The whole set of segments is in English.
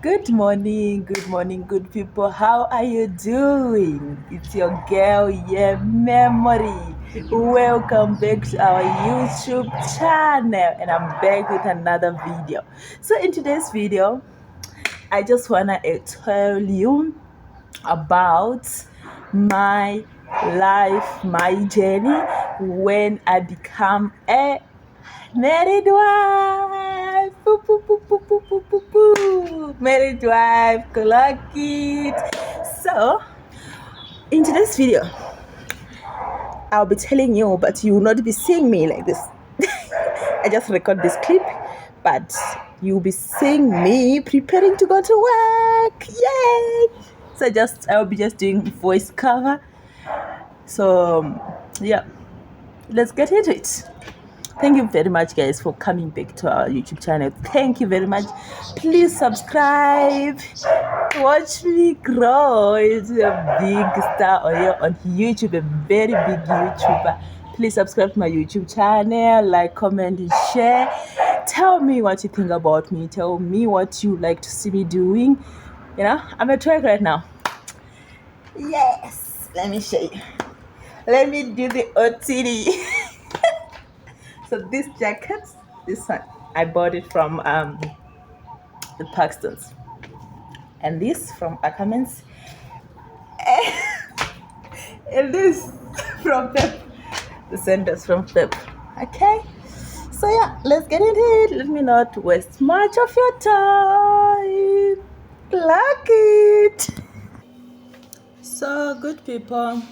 Good morning, good people. How are you doing? It's your girl, yeah, Memory. Welcome back to our YouTube channel, and I'm back with another video. So, in today's video, I just wanna tell you about my life, my journey when I become a married wife. Boo, boo, boo, boo, boo, boo, boo, boo. Married wife, clock it. So, in today's video, I'll be telling you, but you will not be seeing me like this. I just record this clip, but you'll be seeing me preparing to go to work. Yay! So I'll be just doing voice cover. So yeah, let's get into it. Thank you very much, guys, for coming back to our YouTube channel. Thank you very much. Please subscribe. Watch me grow into a big star on YouTube, a very big YouTuber. Please subscribe to my YouTube channel, like, comment, and share. Tell me what you think about me. Tell me what you like to see me doing. I'm at work right now. Yes, let me show you. Let me do the OTD. So this jacket, this one, I bought it from the Paxtons, and this from Ackermans, and this from Pep, the centers from Pep. Okay, so yeah, let's get into it. Let me not waste much of your time. Clock it. So good people,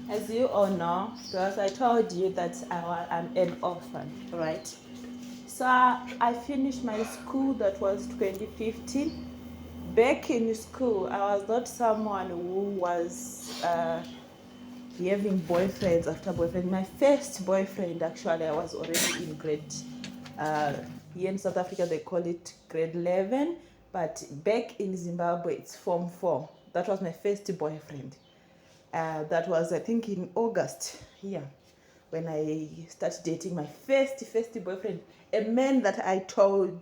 as you all know, because I told you that I'm an orphan, right? So I finished my school, that was 2015. Back in school, I was not someone who was having boyfriends after boyfriend. My first boyfriend, actually, I was already in grade, here in South Africa, they call it grade 11. But back in Zimbabwe, it's Form 4. That was my first boyfriend. That was, I think, in August, yeah, when I started dating my first boyfriend, a man that I told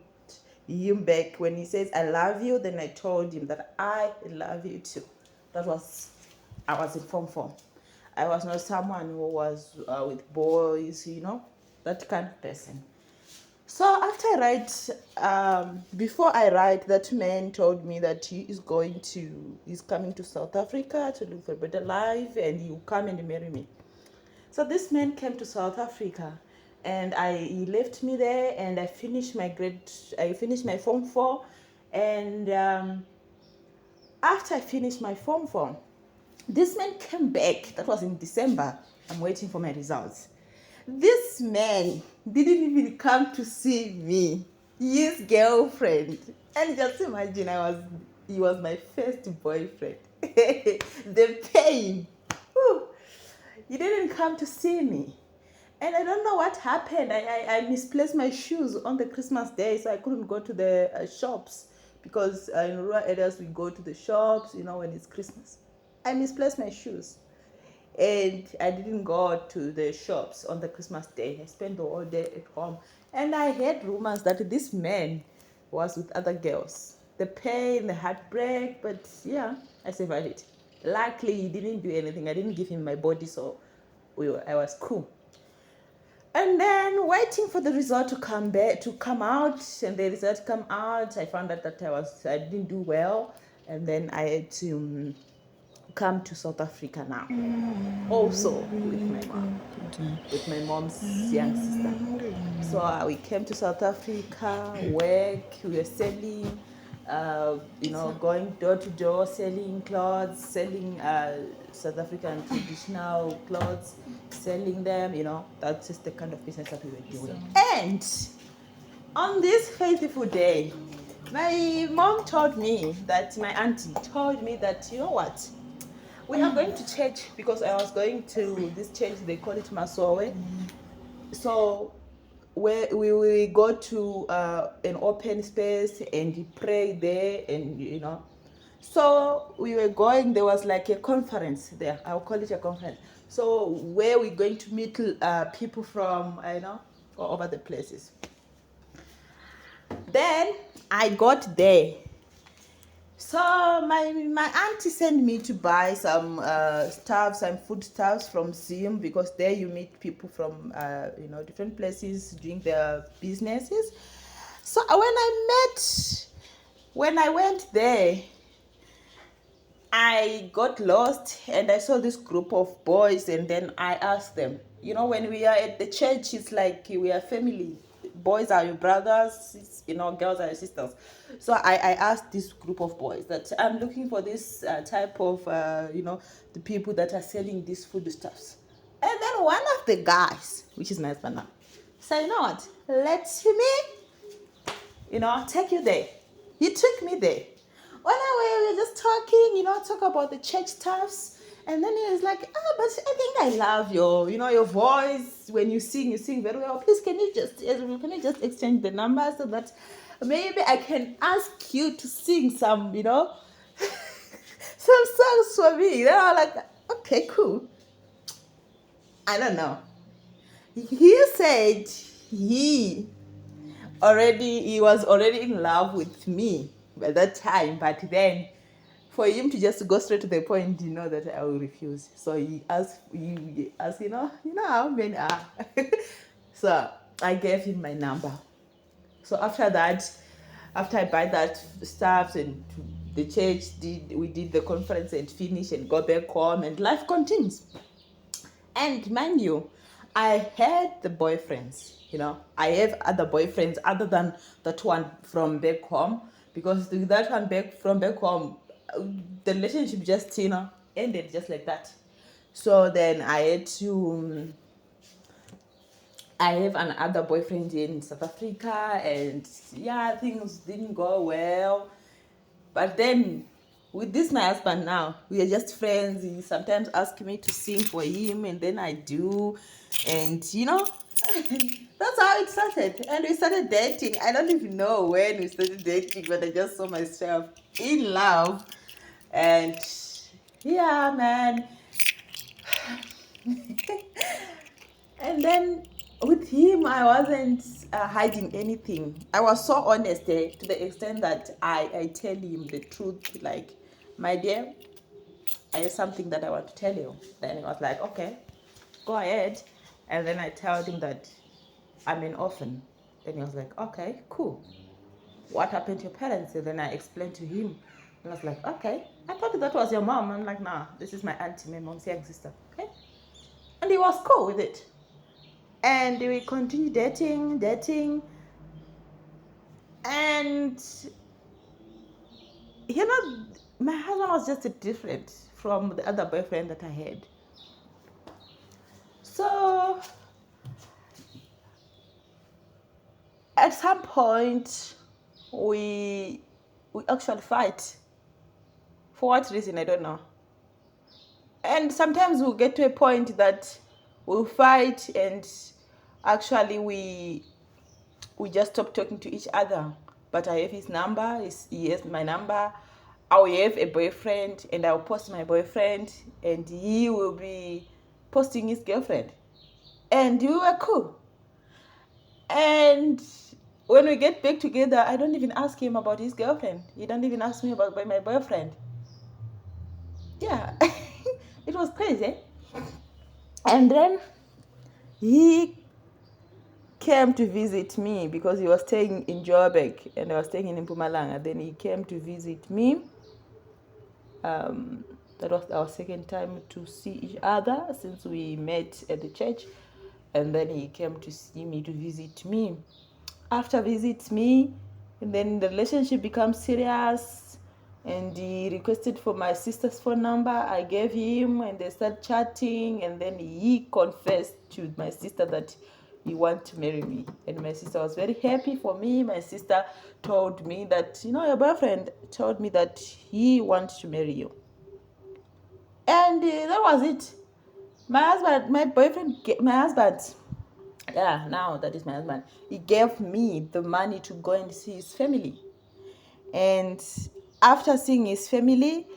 him back when he says I love you, then I told him that I love you too. I was in Form 4. I was not someone who was with boys, that kind of person. So after I write, before I write, that man told me that he's coming to South Africa to look for a better life, and he will come and marry me. So this man came to South Africa, and he left me there, and I finished my Form 4, and after I finished my Form 4, this man came back. That was in December. I'm waiting for my results. This man didn't even come to see me, his girlfriend. And just imagine, he was my first boyfriend. The pain. Whew. He didn't come to see me. And I don't know what happened. I misplaced my shoes on the Christmas day, so I couldn't go to the shops, because in rural areas we go to the shops, when it's Christmas. I misplaced my shoes, and I didn't go to the shops on the Christmas day. I spent the whole day at home, and I heard rumors that this man was with other girls. The pain, the heartbreak, but yeah, I survived it. Luckily, he didn't do anything. I didn't give him my body, so I was cool. And then waiting for the result to come out, and the result come out, I found out that I didn't do well, and then I had to come to South Africa now, also with my mom's young sister. So we came to South Africa, work, we were selling, going door to door, selling clothes, selling South African traditional clothes, selling them, that's just the kind of business that we were doing. And on this faithful day, my mom told me that, my auntie told me that, you know what? We are going to church, because I was going to this church, they call it Masowe. So where we go to an open space and pray there, and so we were going, there was like a conference there, I'll call it a conference. So where we're going to meet people from, all over the places. Then I got there, So my auntie sent me to buy some stuff, some food stuffs from Zoom, because there you meet people from different places doing their businesses. So when I went there, I got lost and I saw this group of boys, and then I asked them, when we are at the church, it's like we are family. Boys are your brothers, girls are your sisters. So I asked this group of boys that I'm looking for this type of, the people that are selling these foodstuffs. And then one of the guys, which is my husband now, said, you know what, let me, take you there. He took me there. When we were just talking, talk about the church stuffs. And then he was like, but I think I love your voice. When you sing very well. Please, can you just exchange the numbers so that maybe I can ask you to sing some, some songs for me. Then I was like, okay, cool. I don't know. He said he was already in love with me by that time, but then for him to just go straight to the point, that I will refuse. So he asked, how many are. So I gave him my number. So after that, after I buy that stuff and the church we did the conference and finished and got back home, and life continues. And mind you, I had the boyfriends, I have other boyfriends other than that one from back home, because that one from back home, the relationship just, ended just like that. So then I have another boyfriend in South Africa, and yeah, things didn't go well. But then with this my husband now, we are just friends. He sometimes asks me to sing for him, and then I do. And that's how it started. And we started dating. I don't even know when we started dating, but I just saw myself in love. And yeah, man. And then with him, I wasn't hiding anything. I was so honest to the extent that I tell him the truth, like, my dear, I have something that I want to tell you. Then he was like, okay, go ahead. And then I told him that I'm an orphan. Then he was like, okay, cool. What happened to your parents? And then I explained to him. And I was like, okay, I thought that was your mom. I'm like, nah, this is my auntie, my mom's young sister. Okay. And he was cool with it. And we continued dating. And, my husband was just different from the other boyfriend that I had. So, at some point, we actually fight. For what reason, I don't know. And sometimes we'll get to a point that we'll fight, and actually we just stop talking to each other. But I have his number, he has my number. I will have a boyfriend, and I'll post my boyfriend, and he will be posting his girlfriend. And we were cool. And when we get back together, I don't even ask him about his girlfriend. He don't even ask me about my boyfriend. Yeah, it was crazy. And then he came to visit me because he was staying in Joburg and I was staying in Mpumalanga. Then he came to visit me. That was our second time to see each other since we met at the church. And then he came to see me, to visit me. After visits me, and then the relationship becomes serious, and he requested for my sister's phone number. I gave him, and they started chatting, and then he confessed to my sister that he wanted to marry me. And my sister was very happy for me. My sister told me that, your boyfriend told me that he wants to marry you. And that was it. My husband, now that is my husband, he gave me the money to go and see his family. And after seeing his family,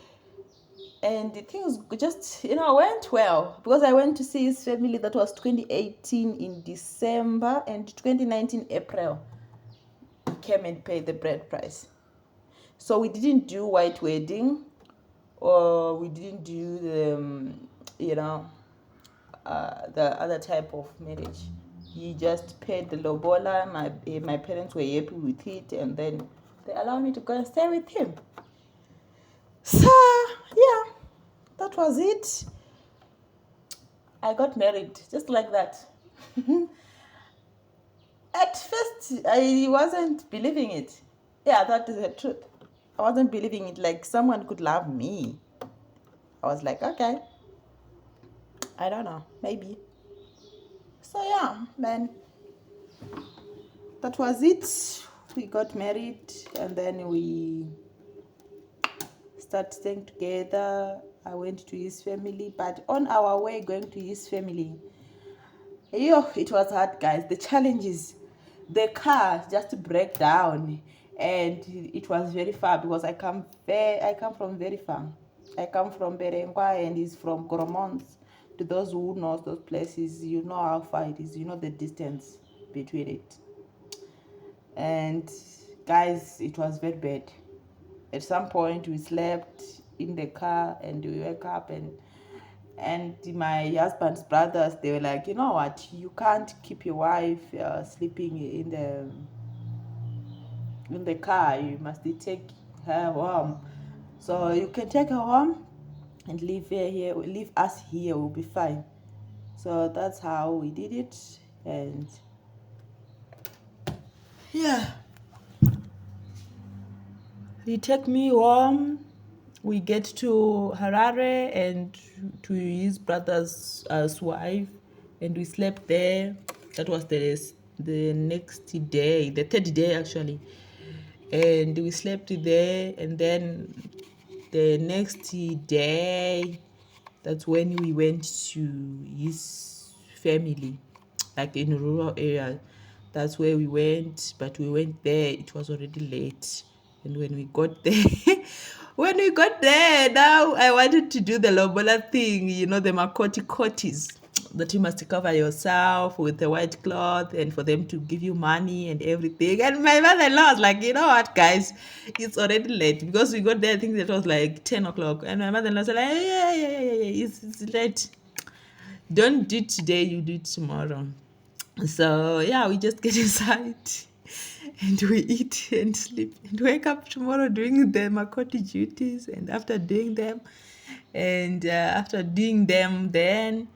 and the things just, went well, because I went to see his family. That was 2018 in December, and 2019 April, he came and paid the bride price. So we didn't do white wedding, or we didn't do the, the other type of marriage. He just paid the lobola. My parents were happy with it, and then they allowed me to go and stay with him. So yeah, that was it. I got married just like that. At first, I wasn't believing it. Yeah, that is the truth. I wasn't believing it, like someone could love me. I was like, okay, I don't know, maybe. So yeah, then that was it. We got married, and then we started staying together. I went to his family, but on our way going to his family, it was hard, guys. The challenges, the car just break down, and it was very far because I come from very far. I come from Berengwa, and he's from Goromons. To those who know those places, you know how far it is. You know the distance between it. And guys, it was very bad. At some point, we slept in the car, and we woke up, and my husband's brothers, they were like, you know what, you can't keep your wife sleeping in the car. You must take her home. So you can take her home and leave us here, we'll be fine. So that's how we did it. And yeah, he take me home. We get to Harare and to his brother's wife, and we slept there. That was the next day, the third day actually, and we slept there. And then the next day, that's when we went to his family, like in a rural area. That's where we went, but we went there, it was already late. And when we got there, now I wanted to do the lobola thing, the makoti kotis, that you must cover yourself with a white cloth and for them to give you money and everything. And my mother-in-law was like, you know what, guys, it's already late, because we got there, I think it was like 10 o'clock. And my mother-in-law was like, yeah, it's late. Don't do it today, you do it tomorrow. So yeah, we just get inside and we eat and sleep and wake up tomorrow doing the makoti duties. And after doing them, then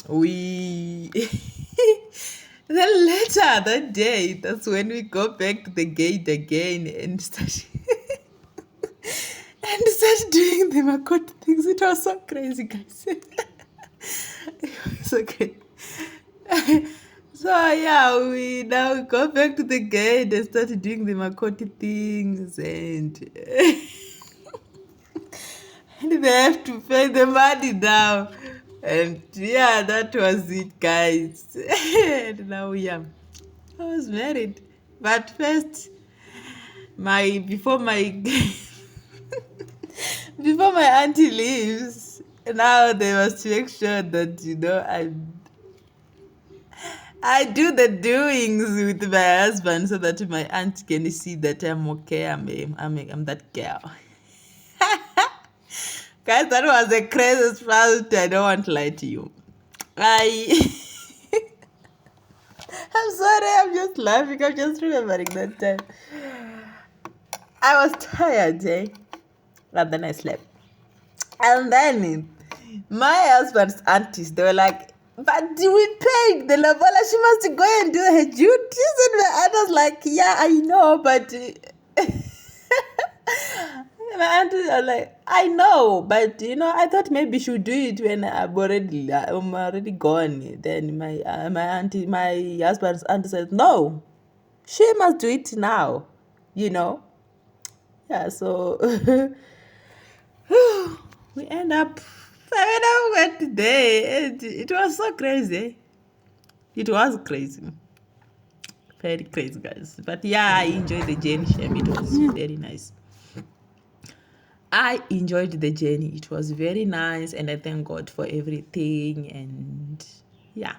we then later that day, that's when we go back to the gate again and start doing the makoti things. It was so crazy, guys. It was so crazy. So yeah, we now go back to the gate and start doing the makoti things, and and they have to pay the money now. And yeah, that was it, guys. And now yeah, I was married. But first, before my before my auntie leaves, now they must make sure that I do the doings with my husband so that my aunt can see that I'm okay. I'm that girl. Guys, that was the craziest part. I don't want to lie to you. I'm sorry, I'm just laughing. I'm just remembering that time. I was tired, and then I slept. And then my husband's aunties, they were like, but we paid the lobola, she must go and do her duties. And my aunt was like, yeah, I know, but my aunties are like, I know, but I thought maybe she would do it when I'm already gone. Then my husband's auntie said, no, she must do it now, Yeah, so we end up, I went there, and it was so crazy. It was crazy. Very crazy, guys. But yeah, I enjoyed the journey, Shem. It was very nice. I enjoyed the journey. It was very nice, and I thank God for everything. And yeah,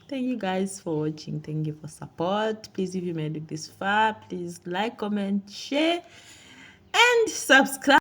thank you guys for watching. Thank you for support. Please, if you made it this far, please like, comment, share. subscribe.